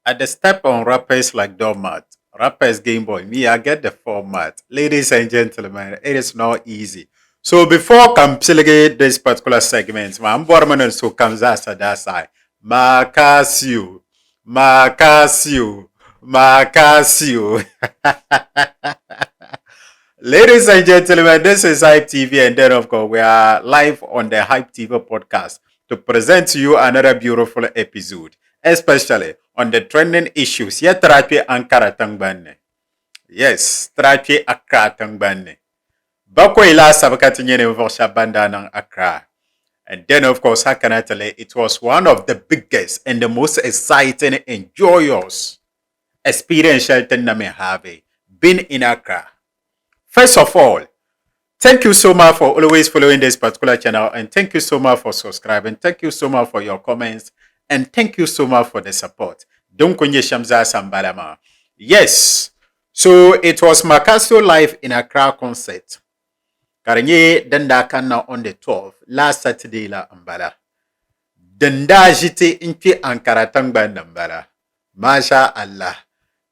At the step on rappers like Doormat, rappers Game Boy, me, I get the format. Ladies and gentlemen, it is not easy. So before completing this particular segment, my borman so comes as a dasai. Macasio, Macasio, Macasio. Ladies and gentlemen, this is Hype TV, and then of course we are live on the Hype TV podcast to present to you another beautiful episode, especially on the trending issues. Yet terapi Ankara Tangbane. Yes, terapi Accra Tangbane. Bako ila sabakati nyene mvosha banda ng Accra. And then of course, how can I tell you, it was one of the biggest and the most exciting and joyous experiential thing that me have been in Accra. First of all, thank you so much for always following this particular channel, and thank you so much for subscribing. Thank you so much for your comments, and thank you so much for the support. Don't konye Shamza Sambalama. Yes, so it was Makassio live in Accra concert. Karanye danda kana on the 12th, last Saturday la ambala. Danda jite inki Ankara tangba nambala. Masha Allah.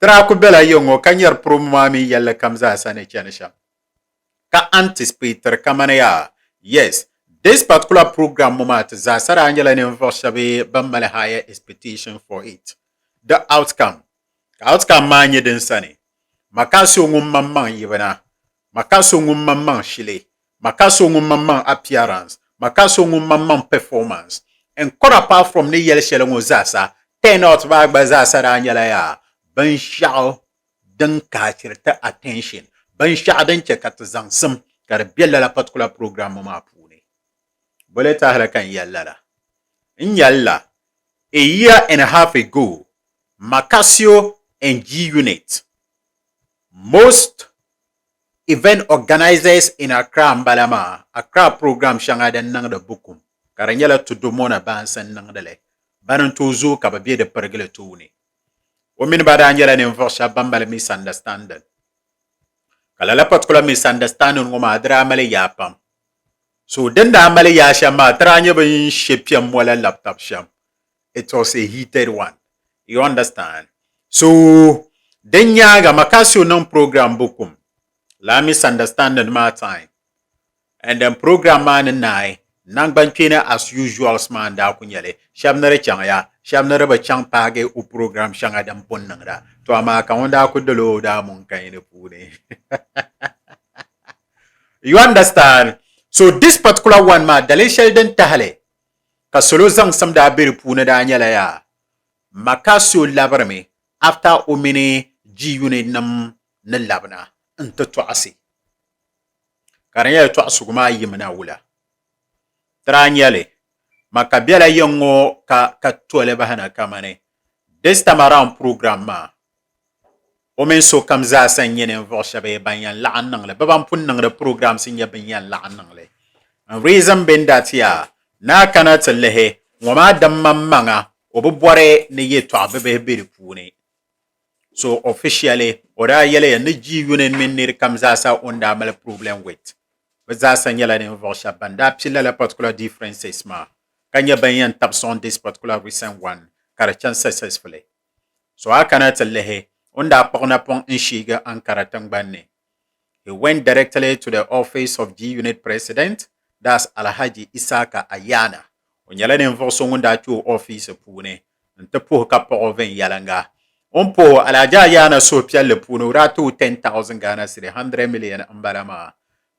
Trakubela yongo kanyar promami yalla kamza sane chanisham. Ka anticipator kamanaya. Yes, this particular program moment zasara angela nevoshabe bambale higher expectation for it. The outcome. Outcome manye den sane. Makaso ngumman yibana. Makaso ngumman shile. Makaso ngumman appearance. Makaso ngumman performance. And quite apart from the yel shelongo zasa, 10 out bag bazasara angela ya. Ben shao den kachirta attention. Ben shaden chekat zangsum kar biella la particular program ma pune. Boleta halakan yalla. In yalla, a year and a half ago, Makassio and G Unit, most event organizers in Accra Mbalama, Accra program shangaden nang da bukum. Karanyala to domona bansan nang dale. Banan tozo kababie de pergele tune. Women bada angela ne vosha bambale misunderstanding. Kalala particular misunderstanding ngoma adra male yapam. So then the amale yashama tranya bin shepyam wala laptop sham. It was a heated one. You understand? So then yaga makasio non program bukum. La misunderstanding my time. And then program man and I nang banchina as usual sman da kunyale. Shamnare changya. Shamnare ba chang page u program shanga dam pon nangda. To ama kaunda kudelo da munka ine pune. You understand? So this particular one ma dale Sheldon tahale. Kasolo zang sam da biri pune da nyala ya. Makasio labarme after umini G unit nam na labna. Nta tuasi. Karanya tuasu kuma yimna wula. Tranyale. Makabiala yongo ka tuale bahana kamane. This time around program ma. Omen so kamza san yene voshabe banyan la'an nangle. Babam pun nangle program sin ya banyan la'an nangle. And reason being that ya na kana tlehe wama damma manga obubware ne ye to abebe biri pune. So officially ora yele ya niji yunen menir kamza sa onda mal problem with. Baza san yela ne voshabe da pila la particular differences ma. Kanya banyan taps on this particular recent one. Karachan successfully. So I cannot tlehe Unda pona pong inshiga Ankara Tangbane. He went directly to the office of G Unit President, that's Alhaji Isaka Ayana. Onyala nenvoso ngunda chu office pune. Ntepo kapo oven yalanga. Onpo Alhaji Ayana so pia le pune ratu 10,000 Ghana cedi 100 million ambalama.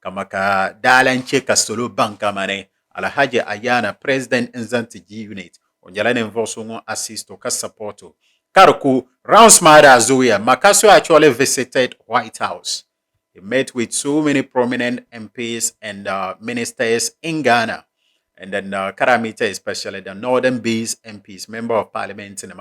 Kamaka dalanche kasolo banka mane. Alhaji Ayana President Nzanti G Unit. Onyala nenvoso ngon assisto ka supporto. Karuku, rounds Mada Zuya, Makassio actually visited White House. He met with so many prominent MPs and ministers in Ghana. And then Karamita, especially the Northern Base MPs, Member of Parliament in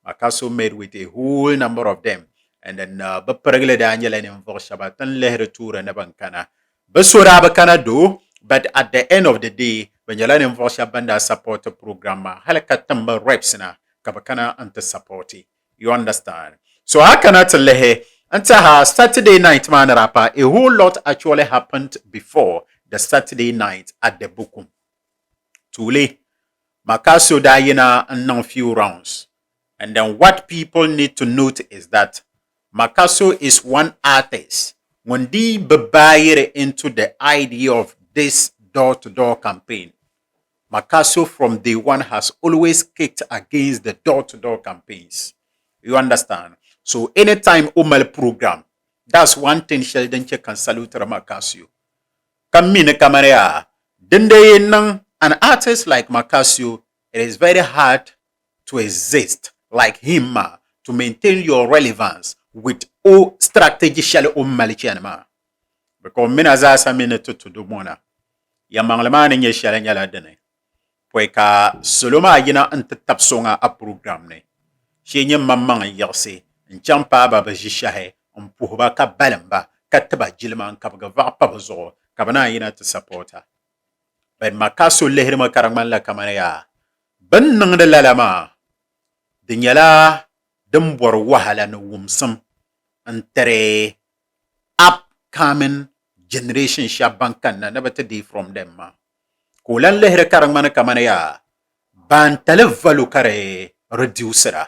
Makassio met with a whole number of them. And then Baparagla Daniel and Voshabatan Lehretura Nabankana. Basura Bakana do, but at the end of the day, when you learn in Voshabanda support a program, Halakatamba reps na. Kabakana ante supporti. You understand? So I cannot tell lehe until Saturday night man rapper, a whole lot actually happened before the Saturday night at the Bukum. Tule Makassio Dayana and non few rounds. And then what people need to note is that Makaso is one artist. When they buy into the idea of this door-to-door campaign, Makaso from day one has always kicked against the door-to-door campaigns. You understand? So anytime Umal program, that's one thing Sheldon can salute Makaso. Kamine Kamarea, Dende an artist like Makaso, it is very hard to exist like him to maintain your relevance with all strategy shall Malichianma. Because Minaza minute to do mona. Yamanglamani nye shalanyala dene. Poika Soloma yina antatapsonga a program ne. Shenye mamang yelse, Nchampa baba jishahe, Mpuhba ka balamba, Kataba jilman kabaga vapabazo, Kabana yina to support her. But Makaso lehirma karamman la kamanaya. Ben nang de lalama. Dinyala dumbor wahala no wumsum antere upcoming generation shabankan na nabata di from them ma. Kulan lehre karang mana kamanaya. Ban televalu kare reducera.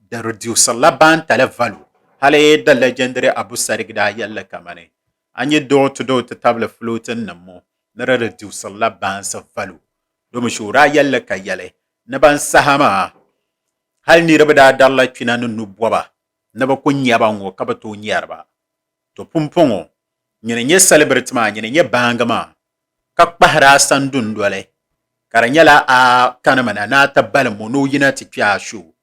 The reducer la ban televalu. Hale the legendary Abu Sarigda yalla kamane. Anye door to table floating namo. Nara reducer la ban sa valu. Domishura yalla kayale. Naban sahama. Hal ni rabada dalla kina nu boba. Naba kunyaba ngo kabato nyarba. To pumpongo. Nyene nye celebrate ma, nyene nye banga ma. Kakpahra sandun dwale. Karanyala a kanamana na tabala mono yina tipya show.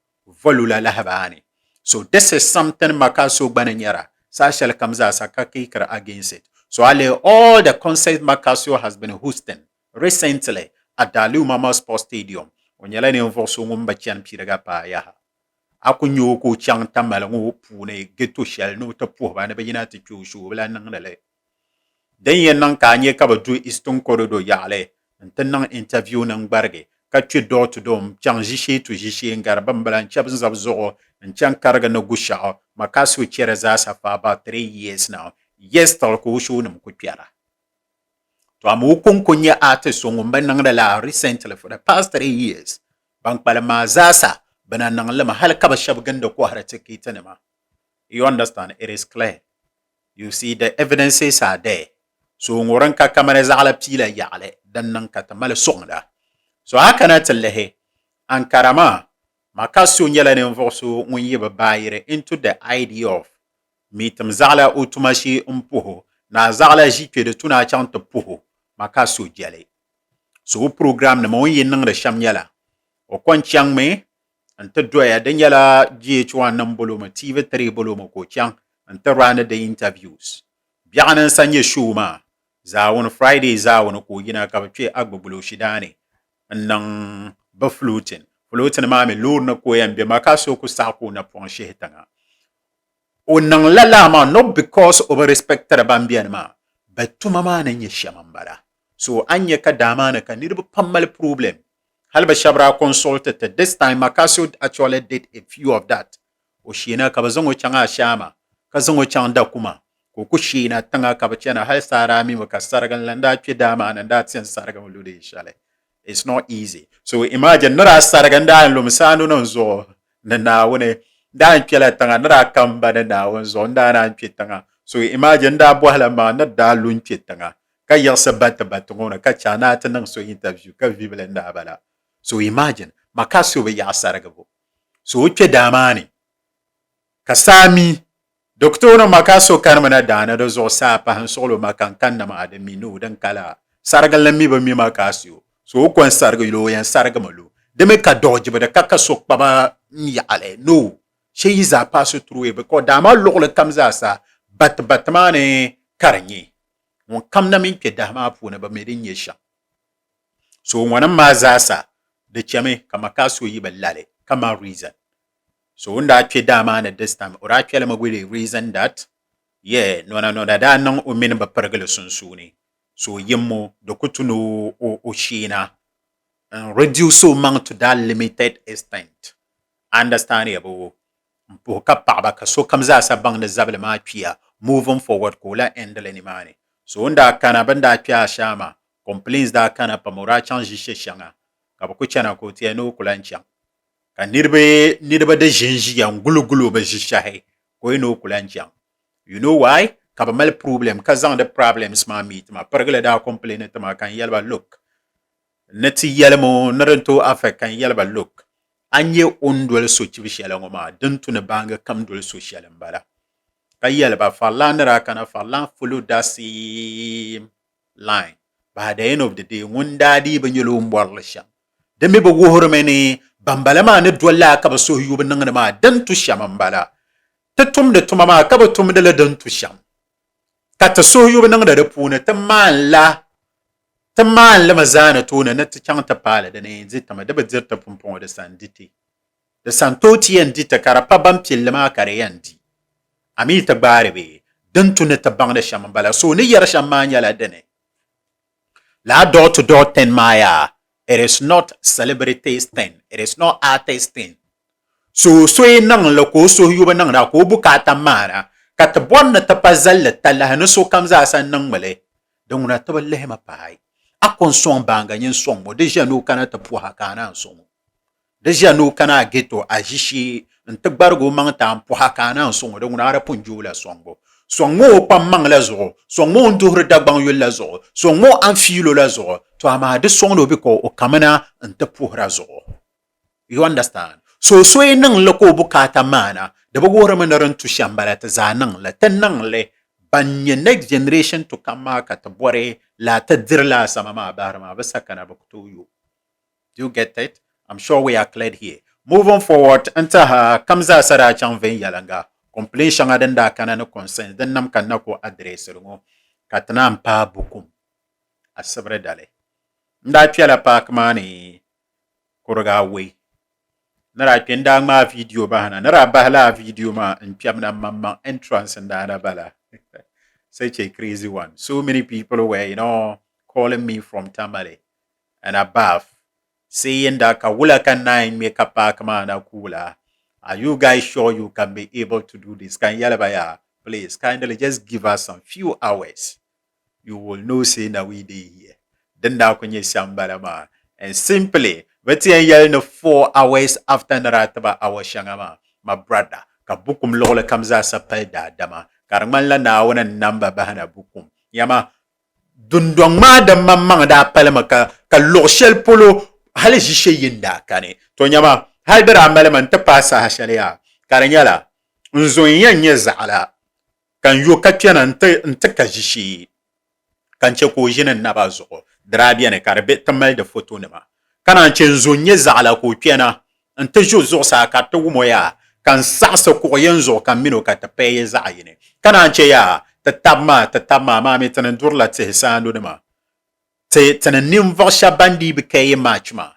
Volula lahabani. So this is something Makaso bananyara. Sashal Kamza Sakaki kara against it. So all the concerts Makaso has been hosting recently at Dalu Mama Sports Stadium. Onyala ni mvoso ngumba chan piraga pa yaha. Aku nyoko chang tamala ngo pune geto shell no to puhba ne bayina ti chushu wala nangle. Den yen nan kanye ka do Eastern Corridor yale. Nten nan interview nan barge. Ka tue door to door chang jishe to jishe ngarba mbala chabz zabzo nchang karga no gusha. Makaso chereza sa for about 3 years now. Yes tal ko shu num ku piara. To amu kunkunya artist ngumba nangle la recently for the past 3 years. Bang pala mazasa bana nangle hal kaba shabganda ko harate kitanema. You understand? It is clear. You see the evidences are there. So ngoran ka kamera zala pila yale dan nan katamale sonda. So hakana telehe ankarama Makaso nyala ne mvoso ngunye bayire into the idea of mitam zala utumashi umpuho na zala jikwe de tuna chante puho Makaso jale. So program na mo yin nang de shamnyala. O kon chang me ante doya denyala GH1 nambolo ma TV3 bolo ma ko chang ante rana de interviews. Bianan sanye shuma za on Friday za on ko yina ka twe agbobulo shidane nang ba floating ma me lur na ko yambe Makaso ko sako na ponche hetanga. O nang lalama not because of respect bambian ma but to mama na nyeshamambara. So anya ka dama na ka nirbu pammal problem. Halba Shabra consulted this time Makaso actually did a few of that. Oshina kabazongo changa shama, kazongo chanda kuma, kukushina tanga kabachana hal sarami makasaragan landa dama and that's in saragan lude shale. It's not easy. So imagine nara saraganda and lumsano no zo na wone dan pela tanga nara kamba na wonzo ndana pitanga. So imagine da bohala ma na da lun pitanga. Ka yasa batngona ka chana tanang so interview ka viblenda bala. So imagine Makaso be ya saragabo. So uche damani. Kasami Doctor Makaso karmana dana do zo sapa han solo makankan na ma ademino dan kala saragal mi ba mi Makaso. So ko sarga yo yan sarga malu. De me ka dodge be de kaka sok baba yale. No. She is a pass through it because dama lokle kamza sa batmane karanye. Won kam na min ke dama puna ba medin yesha. So wana mazasa the chame Makaso yi balale kama reason. So unda actually dama at this time or actually magwili reason that no da nang umin ba pargala sunsuni. So yemo dokutuno o shina and reduce so amount to that limited extent. Understandable. Mpoka paba so kamza sa bang na zabele ma pia moving forward kola endele ni mani. So unda kana banda pia shama complaints da kana pamora change shanga. Kabakuchana ko tieno kulanchang. Ka nirba da zinzi yang gulu ba zishahe. Ko ino kulanjang. You know why? Ka ba mal problem ka zang the problems ma meet ma pergle da complain ta ma kan yalba look. Neti yalmo naranto afek kan yalba look. Anye ondwel so chibishala ngoma duntu na banga kam dwel social mbala. Ka yalba falan ra kana falan follow that same line. By the end of the day, one daddy ben yolo mwarlisha. Demi ba wohormeni bambala ma ne dwella ka ba so yuba nangana ma dan tu shamambala. Ta tum de tumama ka ba tum de la dan tu sham. Ka ta so yuba nangana de puna ta man la mazana tuna na ta chang ta pala da ne zita ma da ba zirta pumpon da sanditi. Da santoti yan dita kara pa bam pilma kare yandi. Ami ta bare be dan tu ne ta bang da shamambala so ne yar shamanya la dene. La door-to-door thing, Maya. It is not celebrities thing. It is not artist thing. So nang lo ko so yuba nang na ko bukata mana. Kat bon na tapazal tala no so kamza sa nang male. Dong na taballe ma pai. Akon song banga nyen song mo deja no kana tapuha kana song. Deja no kana geto ajishi ntagbargo mang ta puha kana song dong na ra punjula song bo. Swang mo pa mang la zo, swang mo nduhre dagbang yul la zo, swang mo anfilo la zo, to ama de swang no biko o kamana nte puhra zo. You understand? So nang loko bukata mana, de bagora manaran tu shambala ta zanang la tenang le, banye next generation to kama katabore la ta dirla samama barama basakana bakutu you. Do you get it? I'm sure we are clear here. Moving forward, anta kamza sara chang ven yalanga. Complain shanga den da kana no consent den nam kana ko address ngo katana ampa bukum asabre dale nda piala pak mani kurga we nara penda ma video bahana nara bahla video ma in na mamma entrance nda na bala such a crazy one. So many people were calling me from Tamale and above saying that kawula kan nine make a pak mana kula. Are you guys sure you can be able to do this? Can Yalabaya, please kindly just give us some few hours. You will know say na we day here. Then now can you sambalama and simply but yell 4 hours after narataba our shangama, my brother. Kabukum lola comes as a peda dama. Karmala na wana number bahana bukum. Yama dundong madam mamma da palamaka ka loshel polo halishe yinda kane. Tonyama halbera malaman ta pasa hashalia karanyala nzo yanye zala kan yo kapiana nta kajishi kan che ko jinin na bazo drabia ne karbe tamal da photo ne ma kana che nzo nye zala ko piana nta jo zo sa ka to moya kan sa ko yenzo kan mino ka ta peye zaayine kana che ya tatabma ma me tanan durla te sando ne ma te tanan nim vasha bandi be kay match ma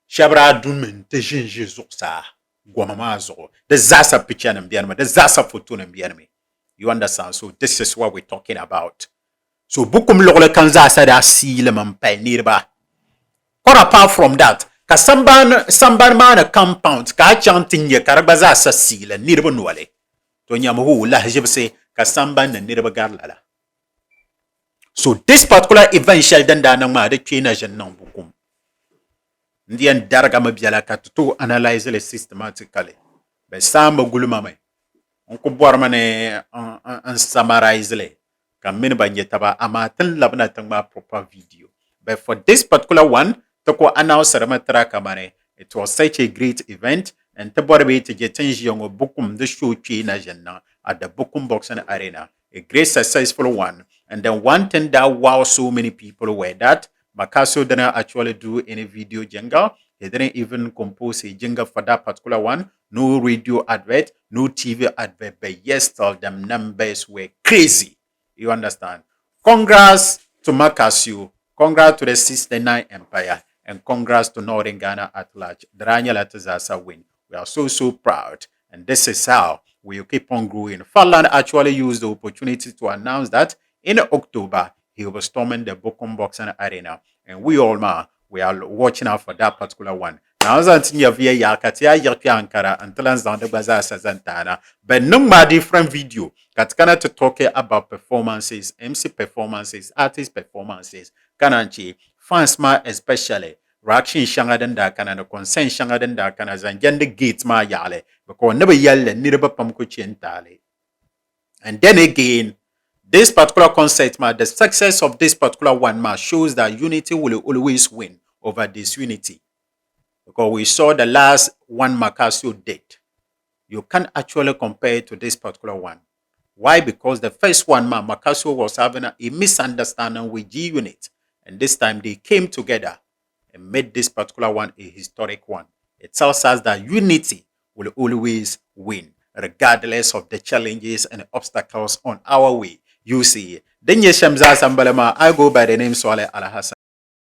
Shabra dunmen te jinji zuksa gwamama zo the zasa picture and bianma the zasa photo and bianme. You understand? So this is what we're talking about. So bukum logole kan zasa da sile man pay nirba. What apart from that, ka samban man a compound ka chanting ye karabaza sa sile nirba nwale. To nyamu la jibse ka samban na nirba garlala. So this particular event shall then da ma de kina jannan bukum. Ndian darga mabiala to analyze le systematically. Be samba gulumame. On ko bormane en summarize le. Kam min ba nyetaba amatin labna tangma proper video. But for this particular one, to ko announce ramatra kamane. It was such a great event and to borbe to get yongo bukum the show na janna at the Bukum Boxing Arena. A great successful one. And then one thing that wow so many people were that Makaso didn't actually do any video jingle. He didn't even compose a jingle for that particular one. No radio advert, no TV advert. But yes, all them numbers were crazy. You understand? Congrats to Makasu. Congrats to the 69 Empire. And congrats to Northern Ghana at large. Dranya Latazasa win. We are so proud. And this is how we keep on growing. Farland actually used the opportunity to announce that in October, he was storming the Bukum Boxing Arena. And we all we are watching out for that particular one. Now, Zantinya via Yakatia Yakia Ankara and Talanzan de Baza Sazantana. But no different video. Katkana to talk about performances, MC performances, artist performances, Kananchi, fans especially. reaction shanga den da kana, the consent shanga den da kana, zanjan the gate ma yale, because never yell and never pam kuchintale. And then again, this particular concept, the success of this particular one shows that unity will always win over disunity. Because we saw the last one Macasio did. You can't actually compare it to this particular one. Why? Because the first one, Macasio was having a misunderstanding with G Unit. And this time they came together and made this particular one a historic one. It tells us that unity will always win, regardless of the challenges and obstacles on our way. You see, Denye Shamza Sambalama, I go by the name Swale Alhassan.